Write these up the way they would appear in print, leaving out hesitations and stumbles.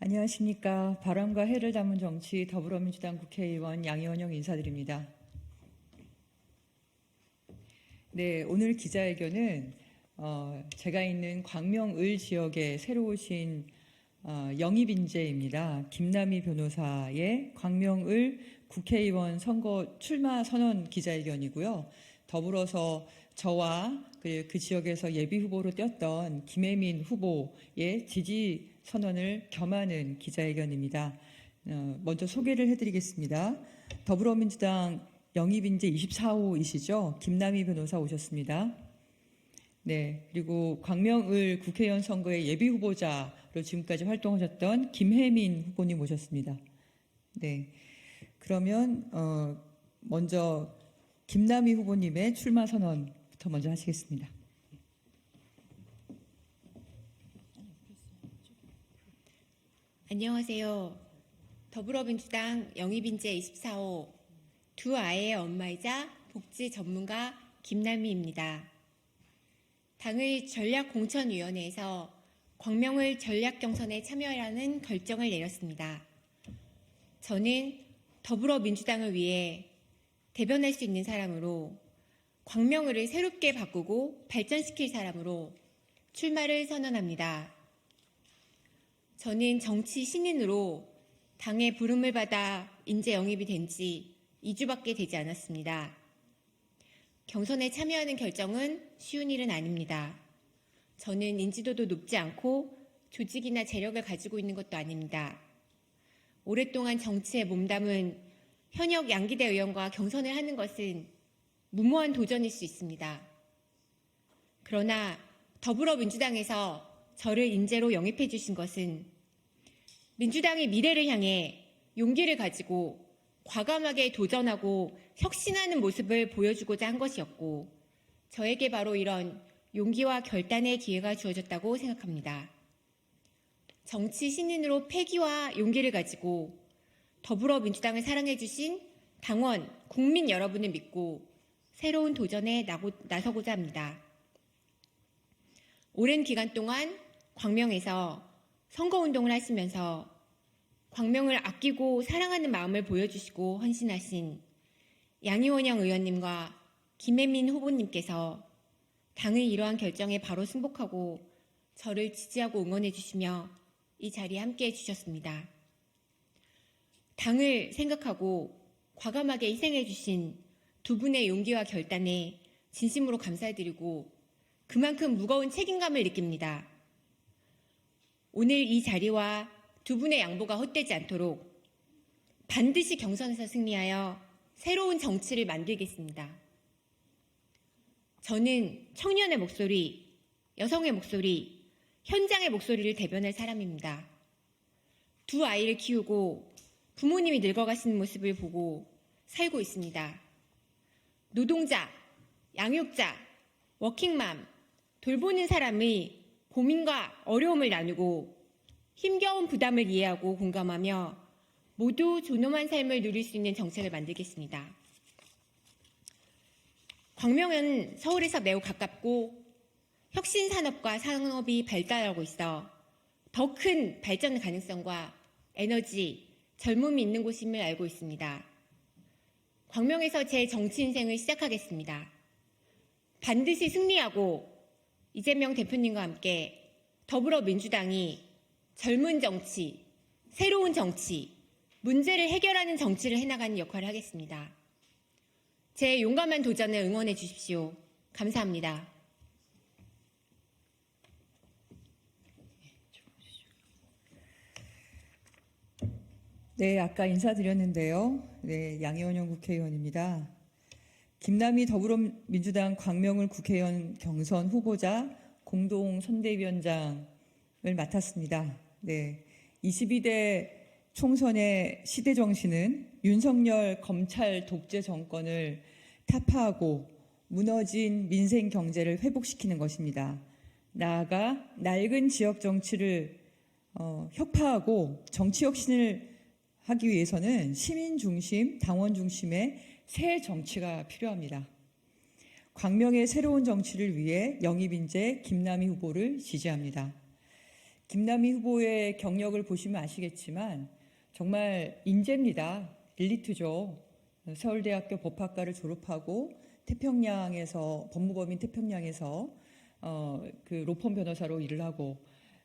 안녕하십니까. 바람과 해를 담은 정치 더불어민주당 국회의원 양이원영 인사드립니다. 네, 오늘 기자회견은 제가 있는 광명을 지역에 새로 오신 영입인재입니다. 김남희 변호사의 광명을 국회의원 선거 출마 선언 기자회견이고요. 더불어서 저와 그 지역에서 예비 후보로 뛰었던 김혜민 후보의 지지 선언을 겸하는 기자회견입니다. 먼저 소개를 해드리겠습니다. 더불어민주당 영입인재 24호이시죠. 김남희 변호사 오셨습니다. 네, 그리고 광명을 국회의원 선거의 예비 후보자로 지금까지 활동하셨던 김혜민 후보님 오셨습니다. 네, 그러면 먼저 김남희 후보님의 출마 선언부터 먼저 하시겠습니다. 안녕하세요. 더불어민주당 영입인재 24호 두 아이의 엄마이자 복지 전문가 김남희입니다. 당의 전략공천위원회에서 광명을 전략경선에 참여하라는 결정을 내렸습니다. 저는 더불어민주당을 위해 대변할 수 있는 사람으로 광명을을 새롭게 바꾸고 발전시킬 사람으로 출마를 선언합니다. 저는 정치 신인으로 당의 부름을 받아 인재 영입이 된 지 2주밖에 되지 않았습니다. 경선에 참여하는 결정은 쉬운 일은 아닙니다. 저는 인지도도 높지 않고 조직이나 재력을 가지고 있는 것도 아닙니다. 오랫동안 정치에 몸담은 현역 양기대 의원과 경선을 하는 것은 무모한 도전일 수 있습니다. 그러나 더불어민주당에서 저를 인재로 영입해 주신 것은 민주당의 미래를 향해 용기를 가지고 과감하게 도전하고 혁신하는 모습을 보여주고자 한 것이었고, 저에게 바로 이런 용기와 결단의 기회가 주어졌다고 생각합니다. 정치 신인으로 패기와 용기를 가지고 더불어민주당을 사랑해 주신 당원, 국민 여러분을 믿고 새로운 도전에 나서고자 합니다. 오랜 기간 동안 광명에서 선거운동을 하시면서 광명을 아끼고 사랑하는 마음을 보여주시고 헌신하신 양이원영 의원님과 김혜민 후보님께서 당의 이러한 결정에 바로 승복하고 저를 지지하고 응원해 주시며 이 자리에 함께해 주셨습니다. 당을 생각하고 과감하게 희생해 주신 두 분의 용기와 결단에 진심으로 감사드리고 그만큼 무거운 책임감을 느낍니다. 오늘 이 자리와 두 분의 양보가 헛되지 않도록 반드시 경선에서 승리하여 새로운 정치를 만들겠습니다. 저는 청년의 목소리, 여성의 목소리, 현장의 목소리를 대변할 사람입니다. 두 아이를 키우고 부모님이 늙어가시는 모습을 보고 살고 있습니다. 노동자, 양육자, 워킹맘, 돌보는 사람의 고민과 어려움을 나누고 힘겨운 부담을 이해하고 공감하며 모두 존엄한 삶을 누릴 수 있는 정책을 만들겠습니다. 광명은 서울에서 매우 가깝고 혁신산업과 산업이 발달하고 있어 더 큰 발전 가능성과 에너지, 젊음이 있는 곳임을 알고 있습니다. 광명에서 제 정치 인생을 시작하겠습니다. 반드시 승리하고 이재명 대표님과 함께 더불어민주당이 젊은 정치, 새로운 정치, 문제를 해결하는 정치를 해나가는 역할을 하겠습니다. 제 용감한 도전을 응원해 주십시오. 감사합니다. 네, 아까 인사드렸는데요. 네, 양이원영 국회의원입니다. 김남희 더불어민주당 광명을 국회의원 경선 후보자 공동 선대위원장을 맡았습니다. 네, 22대 총선의 시대 정신은 윤석열 검찰 독재 정권을 타파하고 무너진 민생 경제를 회복시키는 것입니다. 나아가 낡은 지역 정치를 혁파하고 정치 혁신을 하기 위해서는 시민 중심, 당원 중심의 새 정치가 필요합니다. 광명의 새로운 정치를 위해 영입인재 김남희 후보를 지지합니다. 김남희 후보의 경력을 보시면 아시겠지만 정말 인재입니다. 엘리트죠. 서울대학교 법학과를 졸업하고 태평양에서 법무법인 태평양에서 그 로펌 변호사로 일을 하고,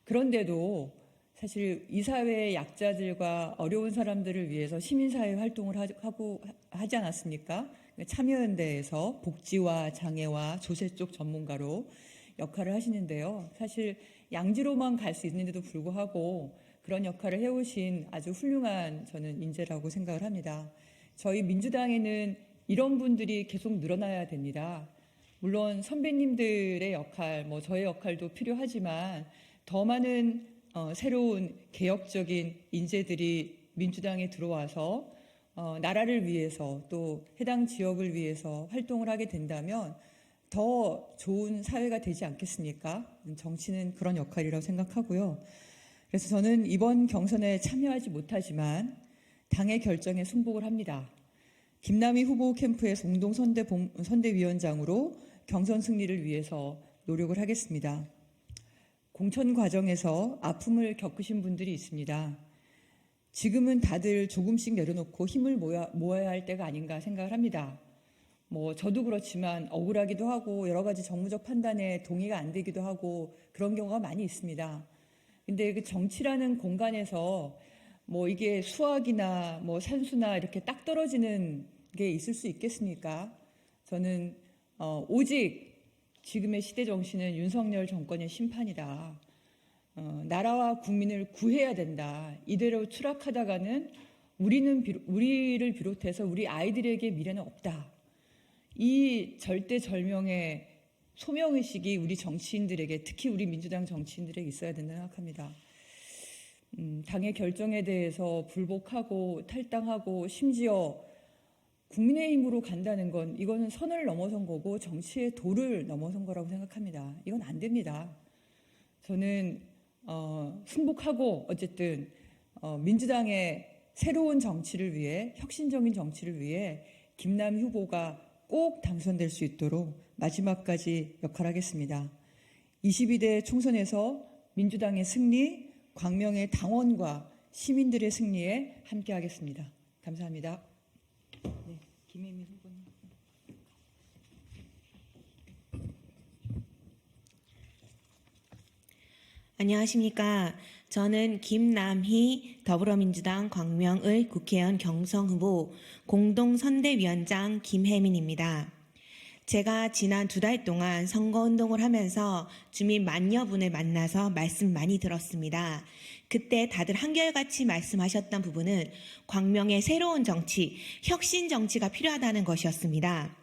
그런데도 사실 이 사회의 약자들과 어려운 사람들을 위해서 시민사회 활동을 하고 하지 않았습니까? 참여연대에서 복지와 장애와 조세 쪽 전문가로 역할을 하시는데요. 사실 양지로만 갈 수 있는데도 불구하고 그런 역할을 해오신 아주 훌륭한 저는 인재라고 생각을 합니다. 저희 민주당에는 이런 분들이 계속 늘어나야 됩니다. 물론 선배님들의 역할, 저의 역할도 필요하지만 더 많은 새로운 개혁적인 인재들이 민주당에 들어와서 나라를 위해서 또 해당 지역을 위해서 활동을 하게 된다면 더 좋은 사회가 되지 않겠습니까? 정치는 그런 역할이라고 생각하고요. 그래서 저는 이번 경선에 참여하지 못하지만 당의 결정에 순복을 합니다. 김남희 후보 캠프의 공동 선대위원장으로 경선 승리를 위해서 노력을 하겠습니다. 공천 과정에서 아픔을 겪으신 분들이 있습니다. 지금은 다들 조금씩 내려놓고 힘을 모아야 할 때가 아닌가 생각을 합니다. 저도 그렇지만 억울하기도 하고 여러 가지 정무적 판단에 동의가 안 되기도 하고 그런 경우가 많이 있습니다. 근데 그 정치라는 공간에서 이게 수학이나 산수나 이렇게 딱 떨어지는 게 있을 수 있겠습니까? 저는 오직 지금의 시대 정신은 윤석열 정권의 심판이다. 나라와 국민을 구해야 된다. 이대로 추락하다가는 우리를 비롯해서 우리 아이들에게 미래는 없다. 이 절대절명의 소명의식이 우리 정치인들에게, 특히 우리 민주당 정치인들에게 있어야 된다고 생각합니다. 당의 결정에 대해서 불복하고 탈당하고 심지어 국민의힘으로 간다는 건 이거는 선을 넘어선 거고 정치의 도를 넘어선 거라고 생각합니다. 이건 안 됩니다. 저는 승복하고 어쨌든 민주당의 새로운 정치를 위해, 혁신적인 정치를 위해 김남희 후보가 꼭 당선될 수 있도록 마지막까지 역할하겠습니다. 22대 총선에서 민주당의 승리, 광명의 당원과 시민들의 승리에 함께하겠습니다. 감사합니다. 네, 김혜미 후보님. 안녕하십니까. 저는 김남희 더불어민주당 광명의 국회의원 경선 후보 공동선대위원장 김혜민입니다. 제가 지난 2달 동안 선거운동을 하면서 주민 만여 분을 만나서 말씀 많이 들었습니다. 그때 다들 한결같이 말씀하셨던 부분은 광명의 새로운 정치, 혁신 정치가 필요하다는 것이었습니다.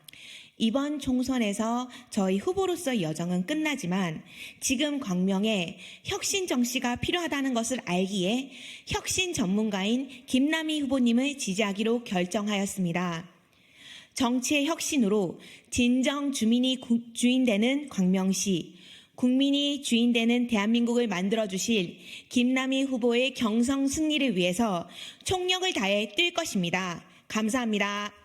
이번 총선에서 저희 후보로서의 여정은 끝나지만 지금 광명에 혁신 정치가 필요하다는 것을 알기에 혁신 전문가인 김남희 후보님을 지지하기로 결정하였습니다. 정치의 혁신으로 진정 주민이 주인되는 광명시, 국민이 주인되는 대한민국을 만들어주실 김남희 후보의 경선 승리를 위해서 총력을 다해 뛸 것입니다. 감사합니다.